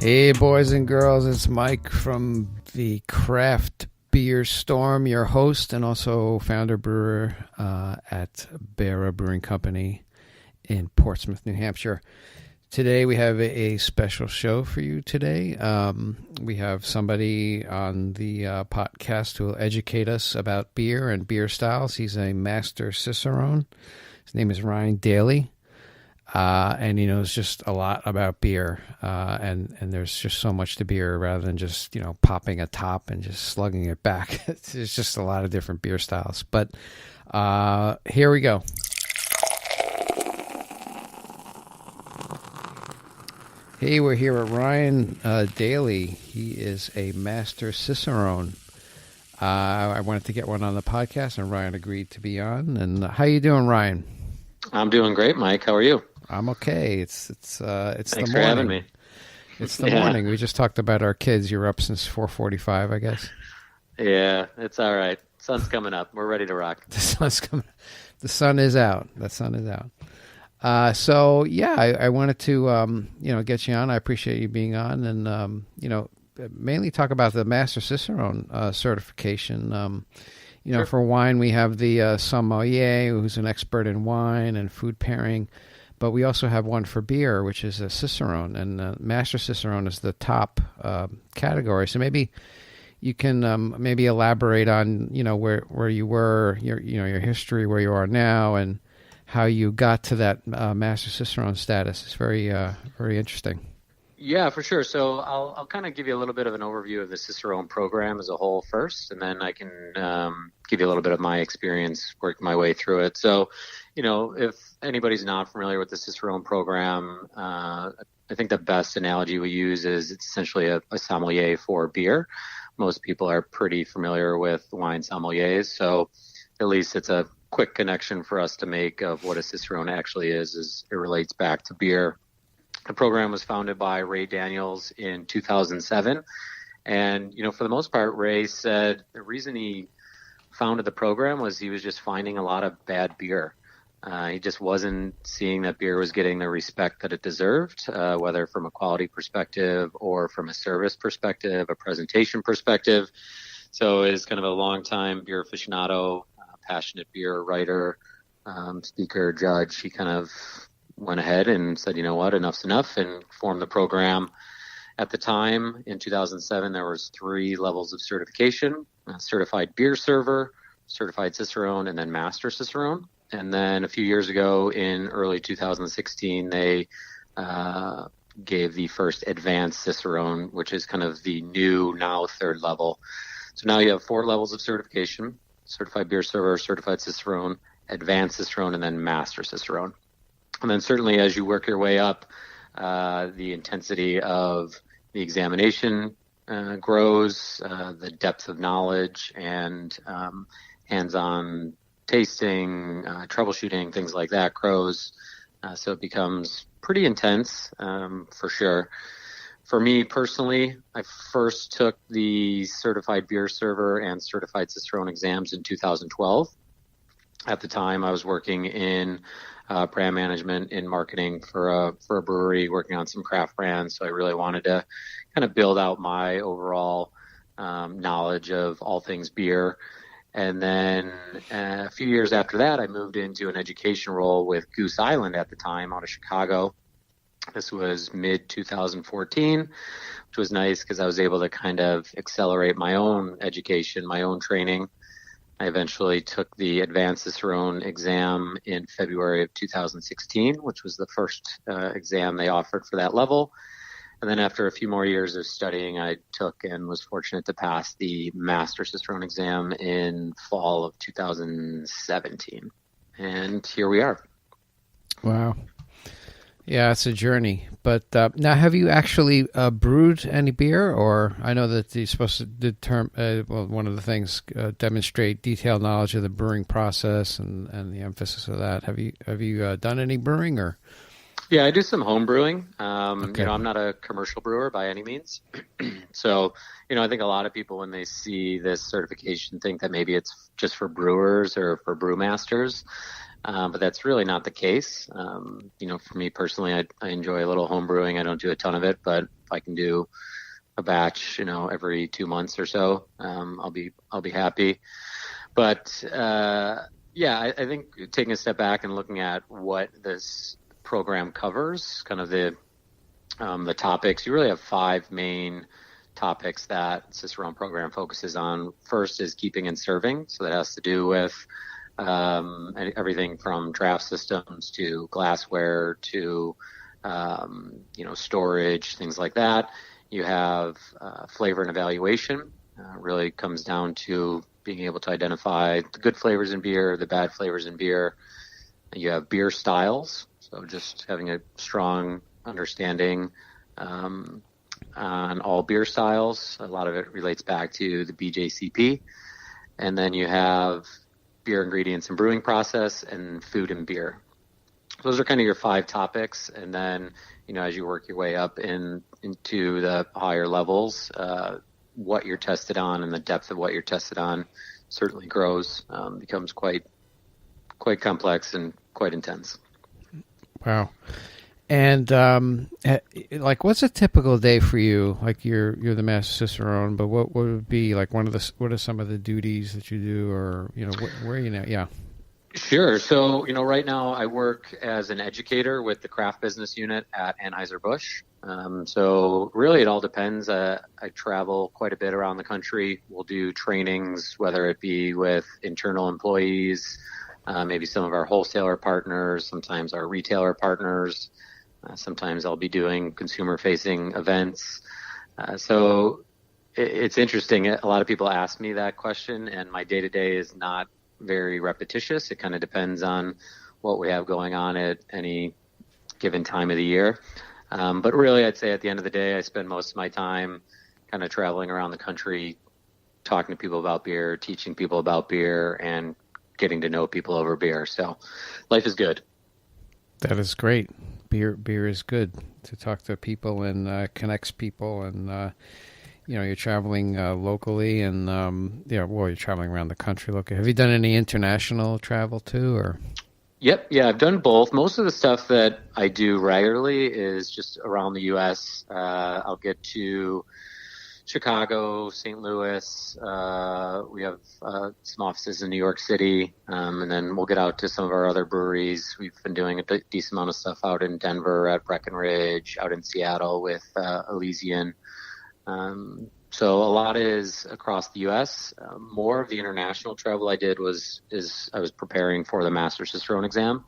Hey boys and girls, it's Mike from the Craft Beer Storm, your host and also founder brewer at Barra Brewing Company in Portsmouth, New Hampshire. Today we have a special show for you today. We have somebody on the podcast who will educate us about beer and beer styles. He's a Master Cicerone. His name is Ryan Daley. And he knows just a lot about beer, and there's just so much to beer rather than just, popping a top and just slugging it back. There's just a lot of different beer styles. But here we go. Hey, we're here at Ryan Daley. He is a Master Cicerone. I wanted to get one on the podcast, and Ryan agreed to be on. And how you doing, Ryan? I'm doing great, Mike. How are you? I'm okay. It's Thanks the morning. for having me. It's the morning. We just talked about our kids. You're up since 4:45, I guess. Yeah, it's all right. Sun's coming up. We're ready to rock. The sun's coming. The sun is out. The sun is out. So yeah, I wanted to get you on. I appreciate you being on, and mainly talk about the Master Cicerone certification. Sure. For wine, we have the sommelier, who's an expert in wine and food pairing. But we also have one for beer, which is a Cicerone, and Master Cicerone is the top category. So maybe you can maybe elaborate on where you were, your history, where you are now, and how you got to that Master Cicerone status. It's very very interesting. Yeah, for sure. So I'll kind of give you a little bit of an overview of the Cicerone program as a whole first, and then I can give you a little bit of my experience working my way through it. So, if anybody's not familiar with the Cicerone program, I think the best analogy we use is it's essentially a sommelier for beer. Most people are pretty familiar with wine sommeliers, so at least it's a quick connection for us to make of what a Cicerone actually is it relates back to beer. The program was founded by Ray Daniels in 2007. And, for the most part, Ray said the reason he founded the program was he was just finding a lot of bad beer. He just wasn't seeing that beer was getting the respect that it deserved, whether from a quality perspective or from a service perspective, a presentation perspective. So as kind of a longtime beer aficionado, passionate beer writer, speaker, judge, he kind of went ahead and said, you know what, enough's enough, and formed the program. At the time, in 2007, there was 3 levels of certification: certified beer server, certified Cicerone, and then Master Cicerone. And then a few years ago, in early 2016, they gave the first advanced Cicerone, which is kind of the new, now 3rd level. So now you have 4 levels of certification: certified beer server, certified Cicerone, advanced Cicerone, and then Master Cicerone. And then certainly as you work your way up, the intensity of the examination grows, the depth of knowledge and hands-on tasting, troubleshooting, things like that grows. So it becomes pretty intense, for sure. For me personally, I first took the certified beer server and certified Cicerone exams in 2012. At the time, I was working in brand management in marketing for a brewery, working on some craft brands. So I really wanted to kind of build out my overall knowledge of all things beer. And then a few years after that, I moved into an education role with Goose Island at the time out of Chicago. This was mid-2014, which was nice because I was able to kind of accelerate my own education, my own training. I eventually took the Advanced Cicerone exam in February of 2016, which was the first exam they offered for that level. And then after a few more years of studying, I took and was fortunate to pass the Master Cicerone exam in fall of 2017. And here we are. Wow. Yeah, it's a journey. But now, have you actually brewed any beer? Or I know that you're supposed to determine, one of the things, demonstrate detailed knowledge of the brewing process and the emphasis of that. Have you done any brewing or? Yeah, I do some home brewing. Okay. I'm not a commercial brewer by any means. So, I think a lot of people when they see this certification think that maybe it's just for brewers or for brewmasters. But that's really not the case. For me personally, I enjoy a little home brewing. I don't do a ton of it, but if I can do a batch, every 2 months or so, I'll be happy. But I think taking a step back and looking at what this program covers, kind of the topics, you really have 5 main topics that Cicerone program focuses on. First is keeping and serving. So that has to do with everything from draft systems to glassware to, storage, things like that. You have flavor and evaluation. Really comes down to being able to identify the good flavors in beer, the bad flavors in beer. You have beer styles. So just having a strong understanding on all beer styles. A lot of it relates back to the BJCP. And then you have beer ingredients and brewing process and food and beer. Those are kind of your 5 topics. And then, as you work your way up into the higher levels, what you're tested on and the depth of what you're tested on certainly grows, becomes quite complex and quite intense. Wow. And what's a typical day for you? Like you're the Master Cicerone, but what would be like what are some of the duties that you do, or where are you now? Yeah. Sure. So right now I work as an educator with the craft business unit at Anheuser-Busch. So really it all depends. I travel quite a bit around the country. We'll do trainings, whether it be with internal employees, maybe some of our wholesaler partners, sometimes our retailer partners. Sometimes I'll be doing consumer-facing events. So it's interesting. A lot of people ask me that question, and my day-to-day is not very repetitious. It kind of depends on what we have going on at any given time of the year. But really, I'd say at the end of the day, I spend most of my time kind of traveling around the country, talking to people about beer, teaching people about beer, and getting to know people over beer. So life is good. That is great. Beer is good to talk to people and connects people, and you're traveling locally, and you're traveling around the country. Have you done any international travel too, or? Yep, yeah, I've done both. Most of the stuff that I do regularly is just around the U.S. I'll get to Chicago, St. Louis. We have some offices in New York City, and then we'll get out to some of our other breweries. We've been doing a decent amount of stuff out in Denver at Breckenridge, out in Seattle with Elysian. So a lot is across the U.S. More of the international travel I did was I was preparing for the Master Cicerone exam.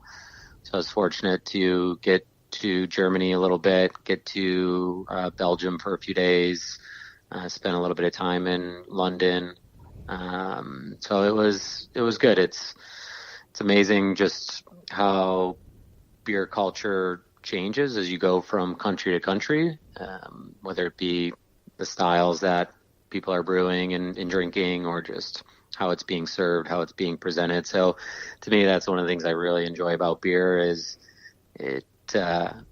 So I was fortunate to get to Germany a little bit, get to Belgium for a few days. Spent a little bit of time in London. So it was good. It's amazing just how beer culture changes as you go from country to country, whether it be the styles that people are brewing and drinking, or just how it's being served, how it's being presented. So to me, that's one of the things I really enjoy about beer is it kind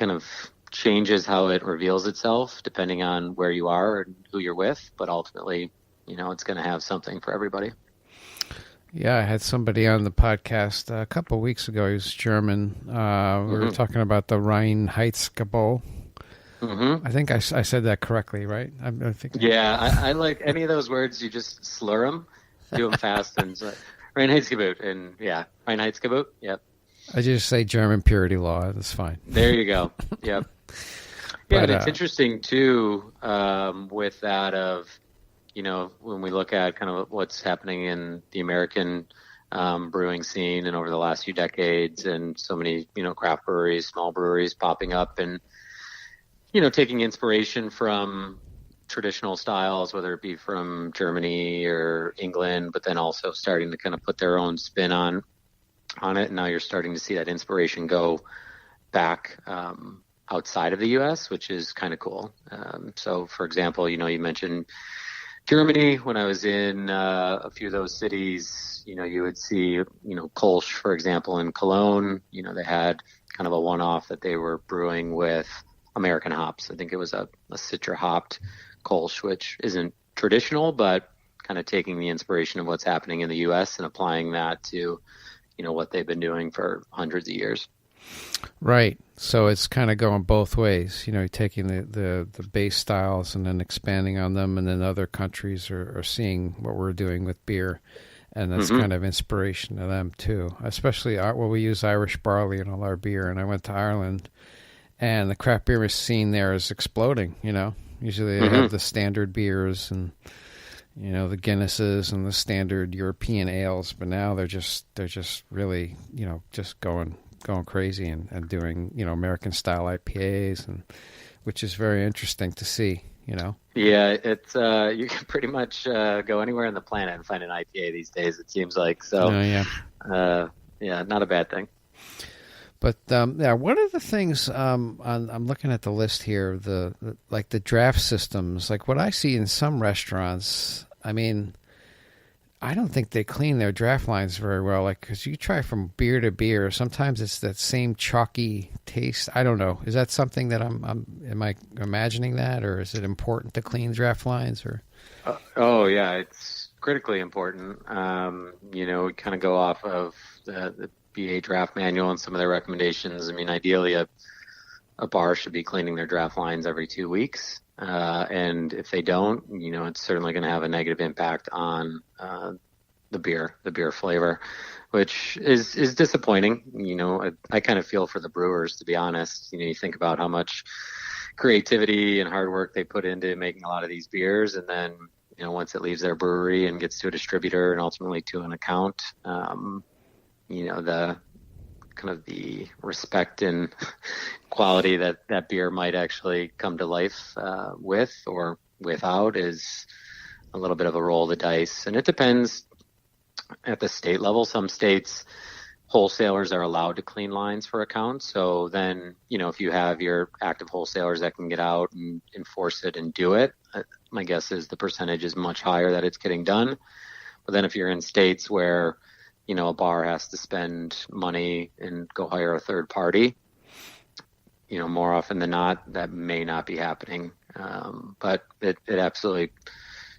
of changes how it reveals itself depending on where you are and who you're with, but ultimately, it's going to have something for everybody. Yeah, I had somebody on the podcast a couple of weeks ago. He was German. We were talking about the Reinheitsgebot. I think I said that correctly, right? I think. Yeah, I like any of those words. You just slur them, do them fast, and Reinheitsgebot, and Reinheitsgebot. Yep. I just say German purity law. That's fine. There you go. Yep. Yeah, but it's interesting too with that of, when we look at kind of what's happening in the American brewing scene and over the last few decades, and so many, craft breweries, small breweries popping up, and, taking inspiration from traditional styles, whether it be from Germany or England, but then also starting to kind of put their own spin on it. And now you're starting to see that inspiration go back outside of the U.S., which is kind of cool. So, for example, you mentioned Germany. When I was in a few of those cities, you would see, Kolsch, for example, in Cologne. They had kind of a one-off that they were brewing with American hops. I think it was a Citra hopped Kolsch, which isn't traditional, but kind of taking the inspiration of what's happening in the U.S. and applying that to what they've been doing for hundreds of years. Right. So it's kind of going both ways, taking the base styles and then expanding on them, and then other countries are seeing what we're doing with beer, and that's kind of inspiration to them too. Especially we use Irish barley in all our beer, and I went to Ireland, and the craft beer scene there is exploding. Usually they have the standard beers and the Guinnesses and the standard European ales, but now they're just really just going crazy and doing American style IPAs, and which is very interesting to see. Yeah, it's you can pretty much go anywhere on the planet and find an IPA these days, it seems like. So yeah, not a bad thing. But one of the things I'm looking at the list here, the draft systems, like what I see in some restaurants. I mean, I don't think they clean their draft lines very well. Like, because you try from beer to beer, sometimes it's that same chalky taste. I don't know. Is that something that am I imagining that, or is it important to clean draft lines? Or oh yeah, it's critically important. We kind of go off of the BA draft manual and some of their recommendations. I mean, ideally a bar should be cleaning their draft lines every 2 weeks. And if they don't, it's certainly going to have a negative impact on the beer flavor, which is disappointing. I kind of feel for the brewers, to be honest. You think about how much creativity and hard work they put into making a lot of these beers, and then once it leaves their brewery and gets to a distributor and ultimately to an account, the kind of the respect and quality that beer might actually come to life with or without is a little bit of a roll of the dice. And it depends at the state level. Some states, wholesalers are allowed to clean lines for accounts. So then, if you have your active wholesalers that can get out and enforce it and do it, my guess is the percentage is much higher that it's getting done. But then if you're in states where a bar has to spend money and go hire a third party, more often than not, that may not be happening. But it absolutely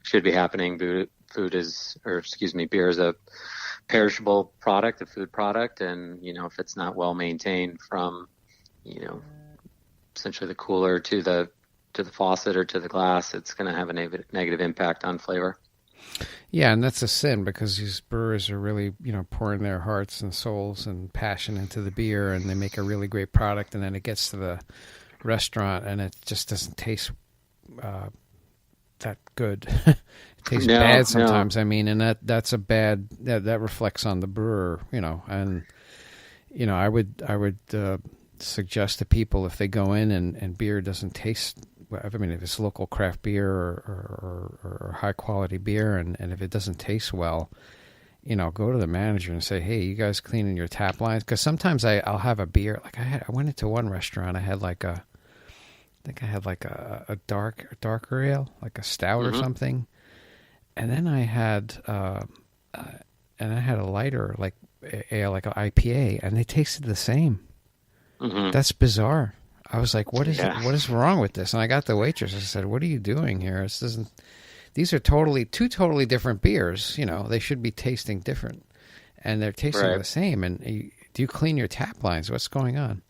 should be happening. Beer is a perishable product, a food product. And, if it's not well maintained from, essentially the cooler to the faucet or to the glass, it's going to have a negative impact on flavor. Yeah, and that's a sin, because these brewers are really, pouring their hearts and souls and passion into the beer, and they make a really great product, and then it gets to the restaurant and it just doesn't taste that good. It tastes bad sometimes. No. I mean, and that's a bad that reflects on the brewer, and I would suggest to people, if they go in and beer doesn't taste, I mean, if it's local craft beer or high quality beer, and if it doesn't taste well, go to the manager and say, hey, you guys cleaning your tap lines? Because sometimes I'll have a beer, like I went into one restaurant, I had a darker ale, like a stout or something, and then I had a lighter like ale, like an IPA, and they tasted the same. That's bizarre. I was like, what is wrong with this? And I got the waitress. I said, what are you doing here? These are two totally different beers. They should be tasting different, and they're tasting the same. And do you clean your tap lines? What's going on?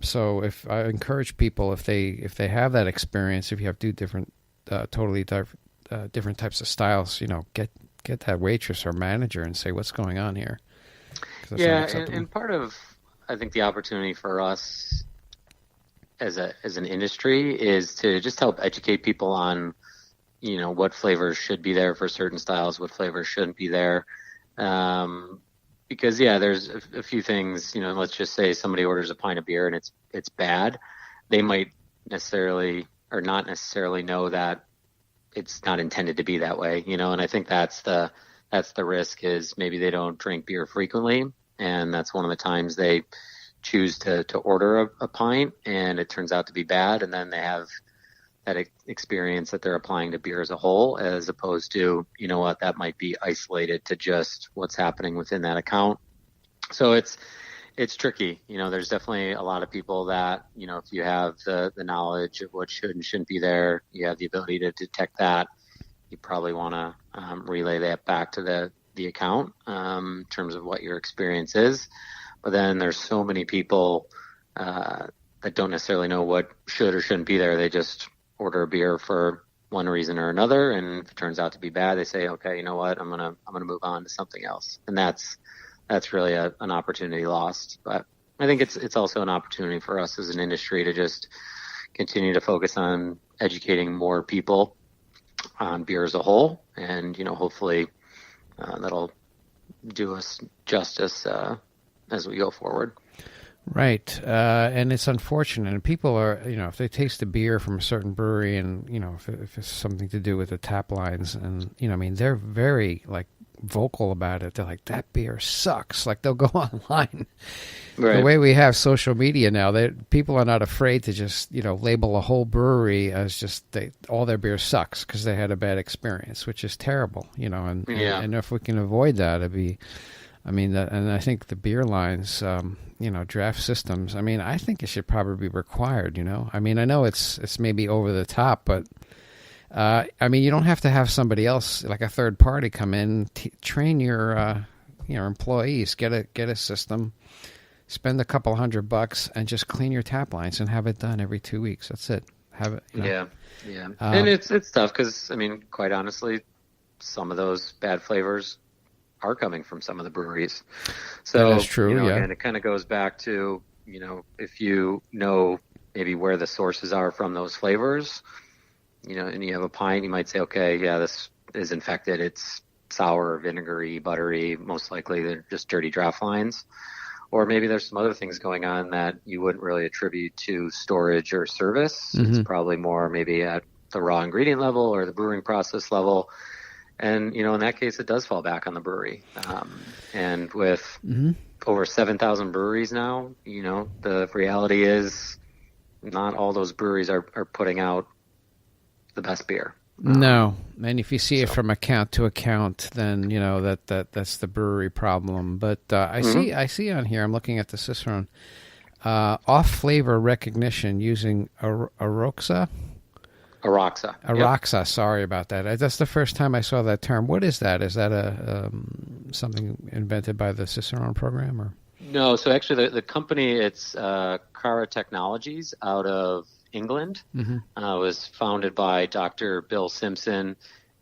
So if I encourage people, if they have that experience, if you have two different, totally different types of styles, get that waitress or manager and say, what's going on here? Yeah, and part of, I think, the opportunity for us as an industry is to just help educate people on, what flavors should be there for certain styles, what flavors shouldn't be there. Because there's a few things, let's just say somebody orders a pint of beer and it's bad. They might necessarily or not necessarily know that it's not intended to be that way, and I think that's the risk, is maybe they don't drink beer frequently, and that's one of the times they choose to order a pint and it turns out to be bad, and then they have that experience that they're applying to beer as a whole, as opposed to, that might be isolated to just what's happening within that account. So it's tricky. There's definitely a lot of people that, if you have the knowledge of what should and shouldn't be there, you have the ability to detect that, you probably want to relay that back to the account in terms of what your experience is. But then there's so many people that don't necessarily know what should or shouldn't be there. They just order a beer for one reason or another, and if it turns out to be bad, they say, okay, you know what, I'm gonna move on to something else, and that's really an opportunity lost. But I think it's also an opportunity for us as an industry to just continue to focus on educating more people on beer as a whole, and hopefully that'll do us justice as we go forward. Right. And it's unfortunate. And people are, if they taste a beer from a certain brewery and, if it's something to do with the tap lines and, they're very vocal about it. They're like, that beer sucks. Like they'll go online. Right. The way we have social media now, people are not afraid to just, label a whole brewery as just all their beer sucks because they had a bad experience, which is terrible, and if we can avoid that, it'd be, and I think the beer lines, draft systems, I think it should probably be required, I know it's maybe over the top, but, you don't have to have somebody else, like a third party, come in, train your employees, get a system, spend a couple $100 and just clean your tap lines and have it done every 2 weeks. That's it. Have it. Yeah. And it's tough because, quite honestly, some of those bad flavors are coming from some of the breweries. So that's true. And it kind of goes back to, if you know maybe where the sources are from those flavors, and you have a pint, you might say, okay, yeah, this is infected. It's sour, vinegary, buttery. Most likely they're just dirty draft lines. Or maybe there's some other things going on that you wouldn't really attribute to storage or service. Mm-hmm. It's probably more maybe at the raw ingredient level or the brewing process level. And, in that case, it does fall back on the brewery. And with over 7,000 breweries now, the reality is not all those breweries are putting out the best beer. No. And if you see it from account to account, then, that's the brewery problem. But I see on here, I'm looking at the Cicerone, off-flavor recognition using Aroxa. Yep. Sorry about that. That's the first time I saw that term. What is that? Is that something invented by the Cicerone program, or? No. So actually, the company, it's Cara Technologies out of England. Mm-hmm. Was founded by Dr. Bill Simpson,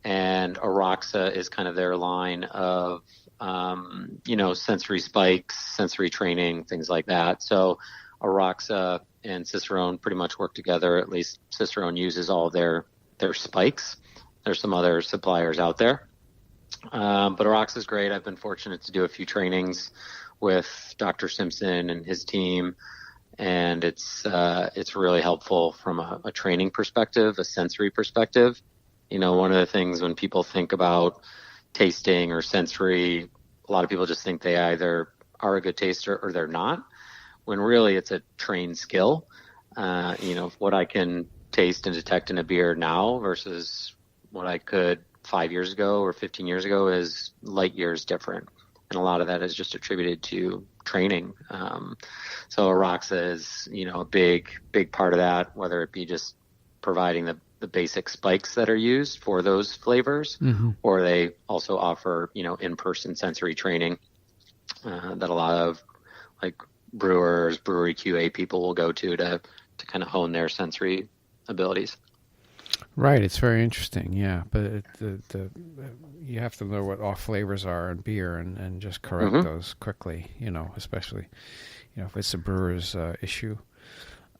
and Aroxa is kind of their line of sensory spikes, sensory training, things like that. So Aroxa and Cicerone pretty much work together. At least Cicerone uses all their spikes. There's some other suppliers out there. But Aroxa is great. I've been fortunate to do a few trainings with Dr. Simpson and his team. And it's really helpful from a training perspective, a sensory perspective. One of the things when people think about tasting or sensory, a lot of people just think they either are a good taster or they're not, when really it's a trained skill. What I can taste and detect in a beer now versus what I could 5 years ago or 15 years ago is light years different. And a lot of that is just attributed to training. So Aroxa is, a big part of that, whether it be just providing the basic spikes that are used for those flavors, mm-hmm. or they also offer, in-person sensory training that a lot of brewers, brewery QA people will go to kind of hone their sensory abilities. Right, it's very interesting, yeah. But you have to know what off flavors are in beer and just correct mm-hmm. those quickly, especially, if it's a brewer's issue.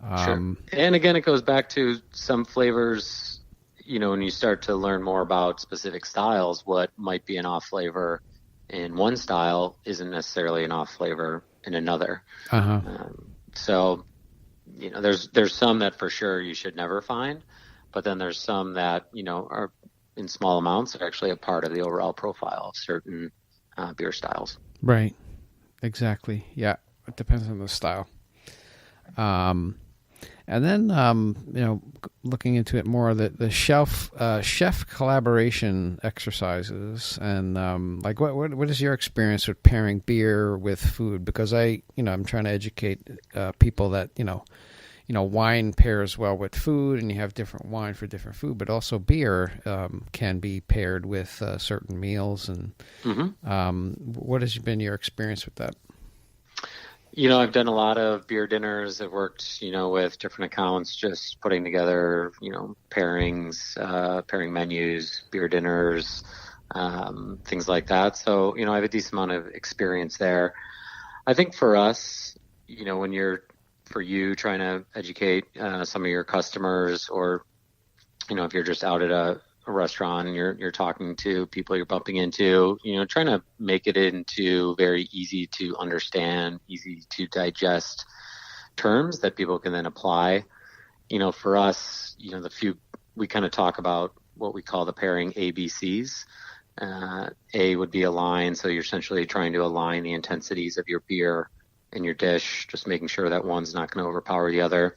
Sure. And again, it goes back to some flavors, when you start to learn more about specific styles, what might be an off flavor in one style isn't necessarily an off flavor in another. Uh-huh. So, there's some that for sure you should never find. But then there's some that, are in small amounts are actually a part of the overall profile of certain beer styles. Right. Exactly. Yeah. It depends on the style. And then, looking into it more, the chef collaboration exercises and what is your experience with pairing beer with food? Because I'm trying to educate people that, wine pairs well with food, and you have different wine for different food, but also beer can be paired with certain meals. And what has been your experience with that? I've done a lot of beer dinners. I've worked, with different accounts, just putting together, pairings, pairing menus, beer dinners, things like that. So, I have a decent amount of experience there. I think for us, for you trying to educate some of your customers, or, if you're just out at a restaurant and you're talking to people you're bumping into, trying to make it into very easy to understand, easy to digest terms that people can then apply. For us, we kind of talk about what we call the pairing ABCs. A would be align. So you're essentially trying to align the intensities of your beer in your dish, just making sure that one's not going to overpower the other.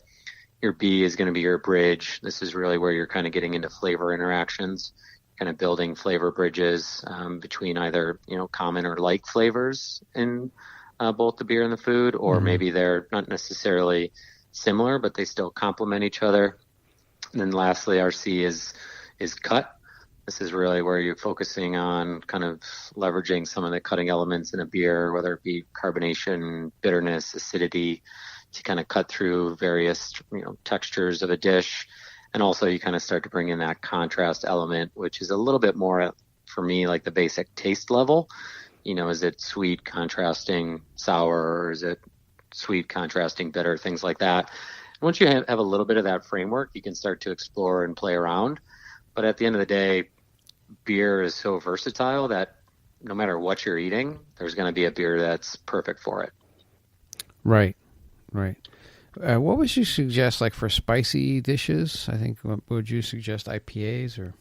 Your B is going to be your bridge. This is really where you're kind of getting into flavor interactions, kind of building flavor bridges between either, common or like flavors in both the beer and the food, or maybe they're not necessarily similar, but they still complement each other. And then lastly, our C is cut. This is really where you're focusing on kind of leveraging some of the cutting elements in a beer, whether it be carbonation, bitterness, acidity, to kind of cut through various, textures of a dish. And also you kind of start to bring in that contrast element, which is a little bit more, for me, like the basic taste level. Is it sweet contrasting sour, or is it sweet contrasting bitter, things like that. And once you have a little bit of that framework, you can start to explore and play around. But at the end of the day, beer is so versatile that no matter what you're eating, there's going to be a beer that's perfect for it. Right. What would you suggest, like for spicy dishes? I think, would you suggest IPAs or?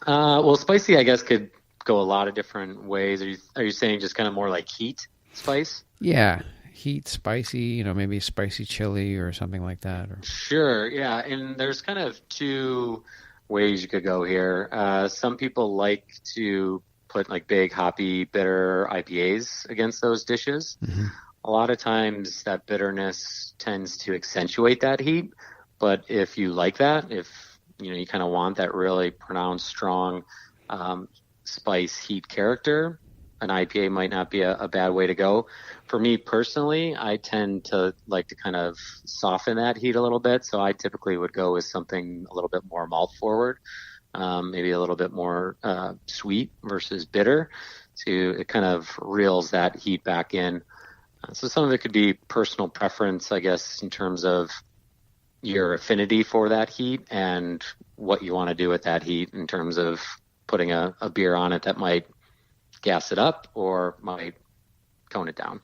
Well, spicy, I guess, could go a lot of different ways. Are you saying just kind of more like heat spice? Yeah, heat, spicy. Maybe spicy chili or something like that. Or... Sure. Yeah, and there's kind of two ways you could go here. Some people like to put like big hoppy bitter IPAs against those dishes. A lot of times that bitterness tends to accentuate that heat, but if you like that, if you kind of want that really pronounced, strong spice heat character, an IPA might not be a bad way to go. For me personally, I tend to like to kind of soften that heat a little bit, so I typically would go with something a little bit more malt forward, maybe a little bit more sweet versus bitter, it kind of reels that heat back in. So some of it could be personal preference, I guess, in terms of your affinity for that heat and what you want to do with that heat in terms of putting a beer on it that might gas it up or might tone it down.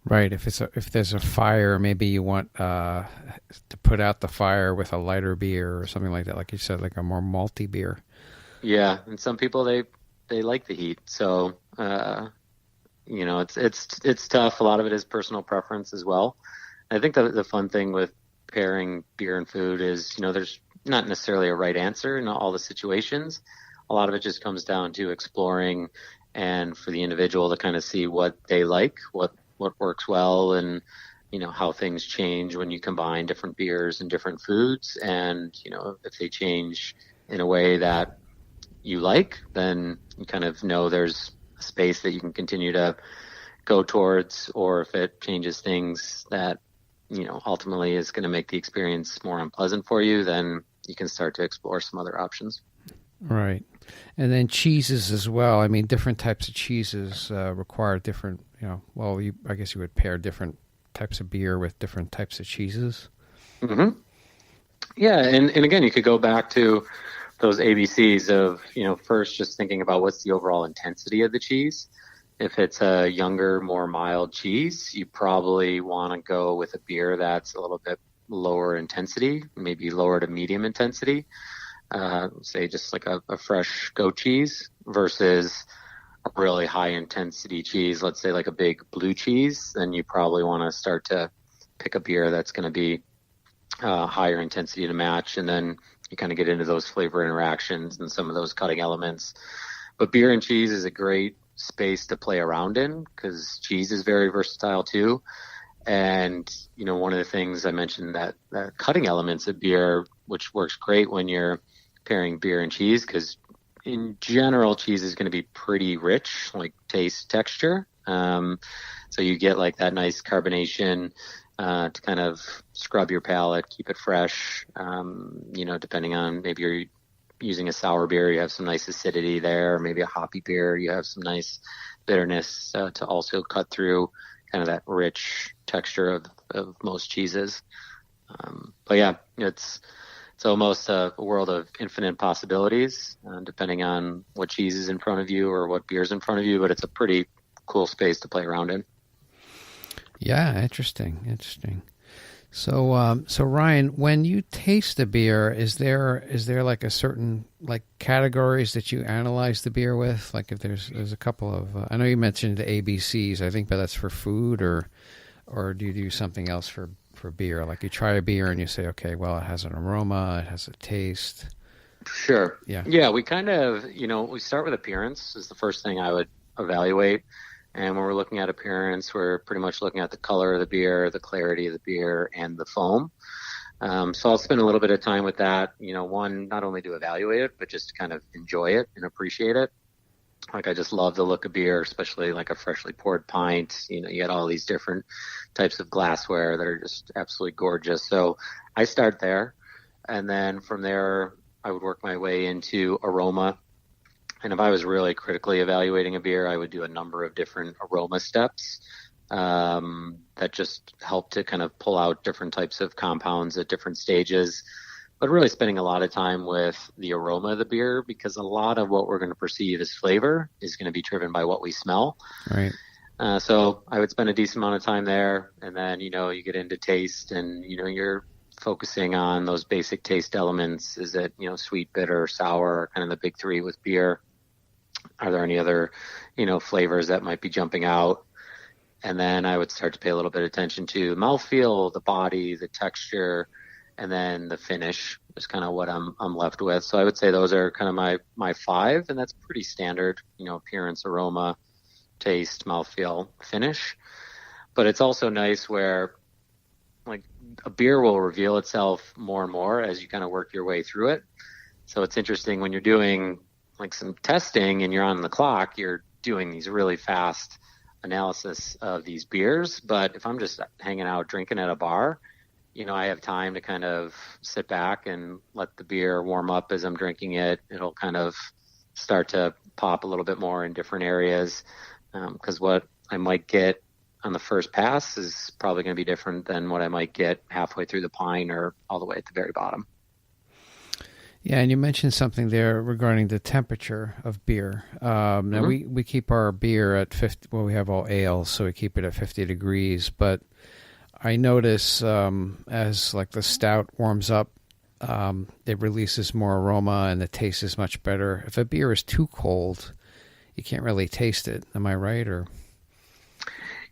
Right. If there's a fire, maybe you want to put out the fire with a lighter beer or something like that. Like you said, like a more malty beer. Yeah. And some people, they like the heat. So, it's tough. A lot of it is personal preference as well. I think the fun thing with pairing beer and food is, there's not necessarily a right answer in all the situations. A lot of it just comes down to exploring and for the individual to kind of see what they like, what works well, and, how things change when you combine different beers and different foods. And, if they change in a way that you like, then you kind of know there's a space that you can continue to go towards, or if it changes things that, ultimately is going to make the experience more unpleasant for you, then you can start to explore some other options. Right. And then cheeses as well. I mean, different types of cheeses require different, I guess you would pair different types of beer with different types of cheeses. Mm-hmm. Yeah. And again, you could go back to those ABCs of, first just thinking about what's the overall intensity of the cheese. If it's a younger, more mild cheese, you probably want to go with a beer that's a little bit lower intensity, maybe lower to medium intensity. Say just like a fresh goat cheese versus a really high intensity cheese, let's say like a big blue cheese, then you probably want to start to pick a beer that's going to be higher intensity to match. And then you kind of get into those flavor interactions and some of those cutting elements. But beer and cheese is a great space to play around in because cheese is very versatile too. And, one of the things I mentioned that cutting elements of beer, which works great when you're pairing beer and cheese, because in general, cheese is going to be pretty rich, like taste, texture. So you get like that nice carbonation to kind of scrub your palate, keep it fresh. Depending on, maybe you're using a sour beer, you have some nice acidity there. Maybe a hoppy beer, you have some nice bitterness to also cut through kind of that rich texture of most cheeses. But yeah, it's almost a world of infinite possibilities, depending on what cheese is in front of you or what beer is in front of you. But it's a pretty cool space to play around in. Yeah, interesting. So, Ryan, when you taste a beer, is there like a certain like categories that you analyze the beer with? Like if there's a couple of, I know you mentioned the ABCs, I think, but that's for food, or do you do something else for beer? Like you try a beer and you say, okay, well, it has an aroma, it has a taste. Sure. Yeah. We kind of, we start with appearance is the first thing I would evaluate. And when we're looking at appearance, we're pretty much looking at the color of the beer, the clarity of the beer, and the foam. So I'll spend a little bit of time with that, one, not only to evaluate it, but just to kind of enjoy it and appreciate it. Like I just love the look of beer, especially like a freshly poured pint. You get all these different types of glassware that are just absolutely gorgeous. So I start there. And then from there, I would work my way into aroma. And if I was really critically evaluating a beer, I would do a number of different aroma steps that just help to kind of pull out different types of compounds at different stages, but really spending a lot of time with the aroma of the beer, because a lot of what we're going to perceive as flavor is going to be driven by what we smell. Right. So I would spend a decent amount of time there. And then, you get into taste and, you're focusing on those basic taste elements. Is it, sweet, bitter, sour, kind of the big three with beer? Are there any other, flavors that might be jumping out? And then I would start to pay a little bit of attention to mouthfeel, the body, the texture, and then the finish is kind of what I'm left with. So I would say those are kind of my five, and that's pretty standard, appearance, aroma, taste, mouthfeel, finish. But it's also nice where like a beer will reveal itself more and more as you kind of work your way through it. So it's interesting when you're doing like some testing and you're on the clock, you're doing these really fast analysis of these beers. But if I'm just hanging out drinking at a bar, I have time to kind of sit back and let the beer warm up as I'm drinking it. It'll kind of start to pop a little bit more in different areas, because what I might get on the first pass is probably going to be different than what I might get halfway through the pint or all the way at the very bottom. Yeah, and you mentioned something there regarding the temperature of beer. Now, we keep our beer at 50, well, we have all ales, so we keep it at 50 degrees. But I notice as like the stout warms up, it releases more aroma and the taste is much better. If a beer is too cold, you can't really taste it. Am I right? Or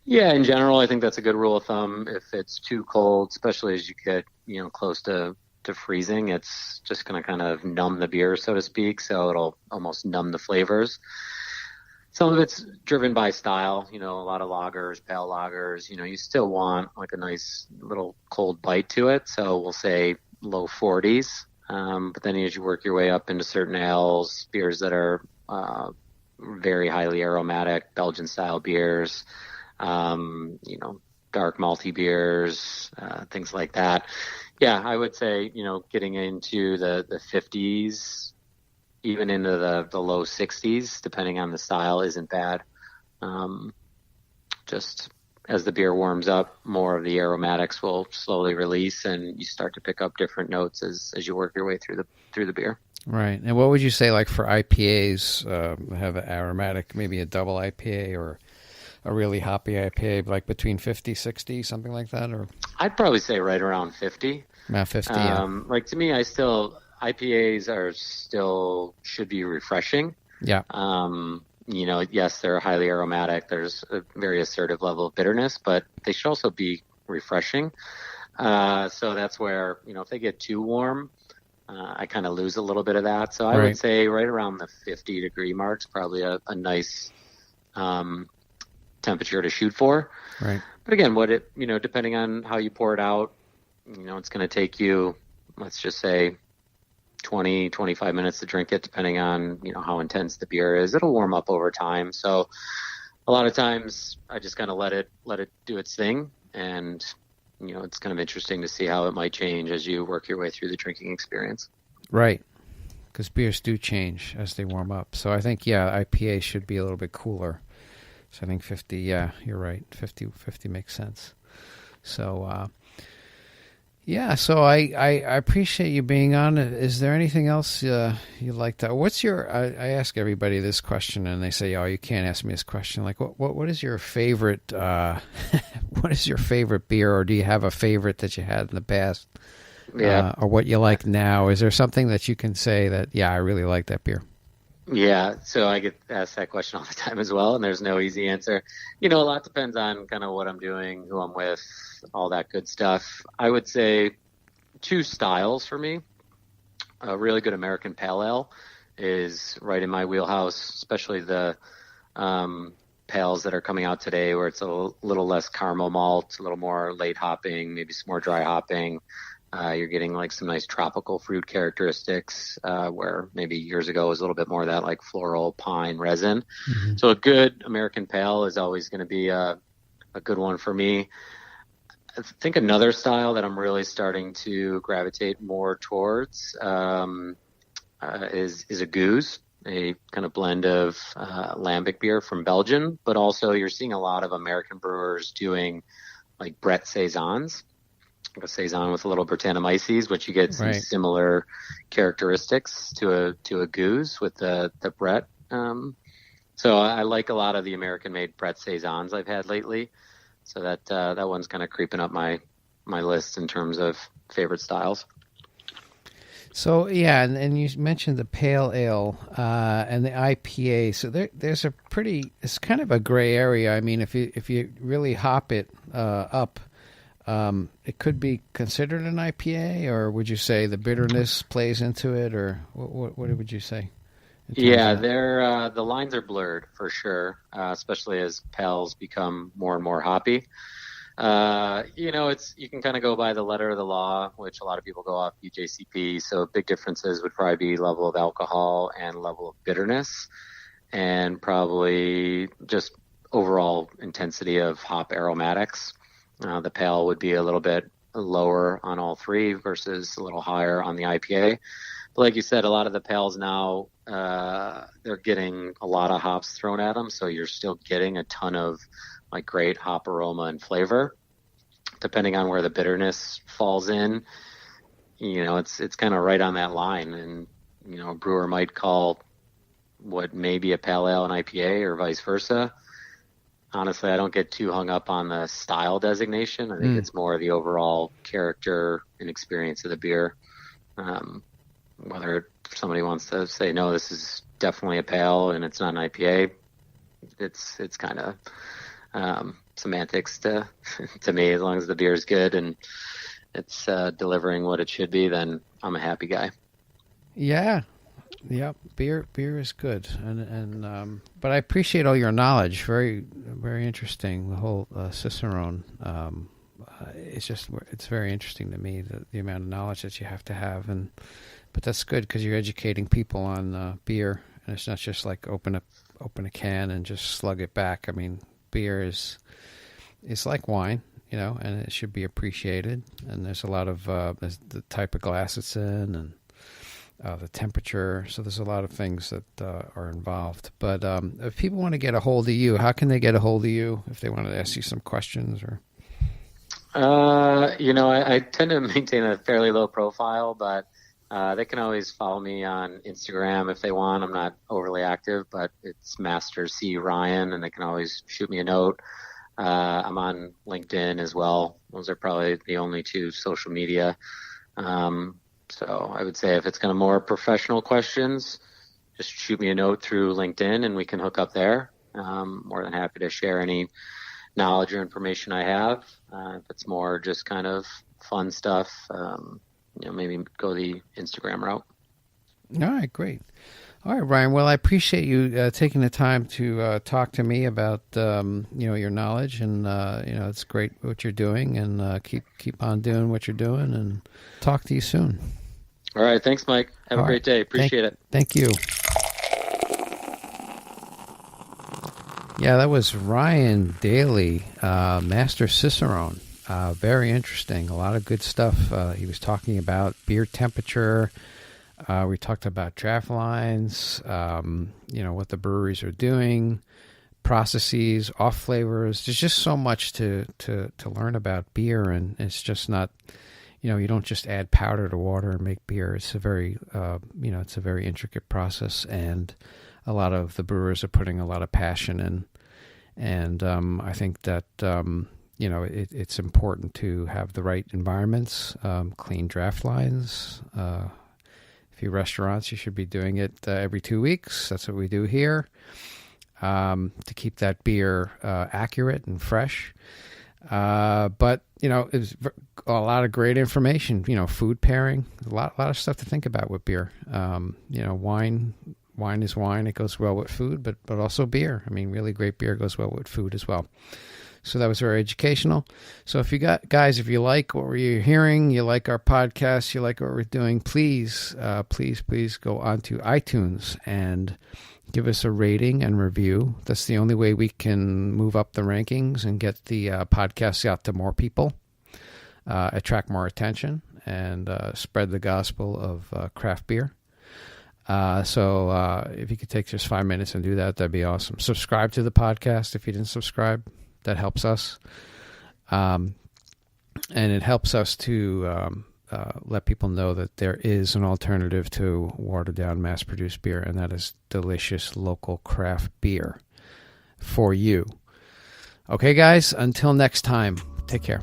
yeah, in general, I think that's a good rule of thumb. If it's too cold, especially as you get close to freezing, it's just going to kind of numb the beer, so to speak. So it'll almost numb the flavors. Some of it's driven by style, a lot of lagers, pale lagers, you still want like a nice little cold bite to it. So we'll say low 40s. But then as you work your way up into certain ales, beers that are very highly aromatic, Belgian style beers, dark malty beers, things like that. Yeah, I would say, getting into the 50s, even into the low 60s, depending on the style, isn't bad. Just as the beer warms up, more of the aromatics will slowly release, and you start to pick up different notes as you work your way through the beer. Right. And what would you say, like for IPAs, have an aromatic, maybe a double IPA or a really hoppy IPA, like between 50, 60, something like that? Or I'd probably say right around 50. About 50, yeah. Like to me, IPAs should be refreshing. Yeah. Yes, they're highly aromatic. There's a very assertive level of bitterness, but they should also be refreshing. So that's where, if they get too warm, I kind of lose a little bit of that. So I would say right around the 50 degree mark is probably a nice temperature to shoot for. Right. But again, depending on how you pour it out, it's going to take you, let's just say 20, 25 minutes to drink it, depending on, how intense the beer is. It'll warm up over time. So a lot of times I just kind of let it do its thing. And, it's kind of interesting to see how it might change as you work your way through the drinking experience. Right. Because beers do change as they warm up. So I think, IPA should be a little bit cooler. So I think 50, you're right. 50 makes sense. So, so I appreciate you being on. Is there anything else you'd like to? What's your? I ask everybody this question, and they say, "Oh, you can't ask me this question." Like, what is your favorite? What is your favorite beer, or do you have a favorite that you had in the past? Yeah. Or what you like now? Is there something that you can say that? Yeah, I really like that beer. Yeah, so I get asked that question all the time as well, and there's no easy answer. A lot depends on kind of what I'm doing, who I'm with, all that good stuff. I would say 2 styles for me. A really good American Pale Ale is right in my wheelhouse, especially the pales that are coming out today where it's a little less caramel malt, a little more late hopping, maybe some more dry hopping. You're getting like some nice tropical fruit characteristics, where maybe years ago it was a little bit more of that like floral pine resin. Mm-hmm. So a good American Pale is always going to be a good one for me. I think another style that I'm really starting to gravitate more towards is a goose, a kind of blend of lambic beer from Belgium, but also you're seeing a lot of American brewers doing like Brett Saisons. A saison with a little Brettanomyces, which you get some similar characteristics to a goose with the Brett. So I like a lot of the American-made Brett saisons I've had lately. So that one's kind of creeping up my list in terms of favorite styles. So and you mentioned the pale ale and the IPA. So there's it's kind of a gray area. I mean, if you really hop it up. It could be considered an IPA, or would you say the bitterness plays into it, or what would you say? Yeah, the lines are blurred for sure, especially as pales become more and more hoppy. You can kind of go by the letter of the law, which a lot of people go off BJCP. So big differences would probably be level of alcohol and level of bitterness, and probably just overall intensity of hop aromatics. The pale would be a little bit lower on all 3 versus a little higher on the IPA. But like you said, a lot of the pales now, they're getting a lot of hops thrown at them. So you're still getting a ton of like great hop aroma and flavor. Depending on where the bitterness falls in, it's kind of right on that line. And, a brewer might call what may be a pale ale an IPA or vice versa. Honestly, I don't get too hung up on the style designation. I think it's more the overall character and experience of the beer. Whether somebody wants to say, no, this is definitely a pale and it's not an IPA, it's kind of semantics to me. As long as the beer is good and it's delivering what it should be, then I'm a happy guy. Yeah. Yep, beer is good, and but I appreciate all your knowledge. Very, very interesting. The whole Cicerone. It's very interesting to me the amount of knowledge that you have to have, but that's good because you're educating people on beer, and it's not just like open a can and just slug it back. I mean, beer is like wine, and it should be appreciated. And there's a lot of there's the type of glass it's in, and the temperature. So there's a lot of things that are involved. But if people want to get a hold of you, how can they get a hold of you if they want to ask you some questions? Or I tend to maintain a fairly low profile, but they can always follow me on Instagram if they want. I'm not overly active, but it's Master C Ryan, and they can always shoot me a note. I'm on LinkedIn as well. Those are probably the only 2 social media. So I would say if it's kind of more professional questions, just shoot me a note through LinkedIn and we can hook up there. More than happy to share any knowledge or information I have. If it's more just kind of fun stuff, maybe go the Instagram route. All right, great. All right, Ryan. Well, I appreciate you taking the time to talk to me about your knowledge, and it's great what you're doing, and keep on doing what you're doing, and talk to you soon. All right, thanks, Mike. Have a great day. Appreciate it. Thank you. Yeah, that was Ryan Daley, Master Cicerone. Very interesting. A lot of good stuff. He was talking about beer temperature. We talked about draft lines, what the breweries are doing, processes, off flavors. There's just so much to learn about beer, and it's just not, you don't just add powder to water and make beer. It's a very, it's a very intricate process, and a lot of the brewers are putting a lot of passion in. And I think that, it's important to have the right environments, clean draft lines. Few restaurants, you should be doing it every 2 weeks. That's what we do here, to keep that beer accurate and fresh. But it's a lot of great information. Food pairing, a lot of stuff to think about with beer. Wine is wine; it goes well with food, but also beer. I mean, really great beer goes well with food as well. So that was very educational. So if you like what we're hearing, you like our podcast, you like what we're doing, please go onto iTunes and give us a rating and review. That's the only way we can move up the rankings and get the podcasts out to more people, attract more attention, and spread the gospel of craft beer. So if you could take just 5 minutes and do that, that'd be awesome. Subscribe to the podcast if you didn't subscribe. That helps us. And it helps us to let people know that there is an alternative to watered-down mass-produced beer, and that is delicious local craft beer for you. Okay, guys, until next time, take care.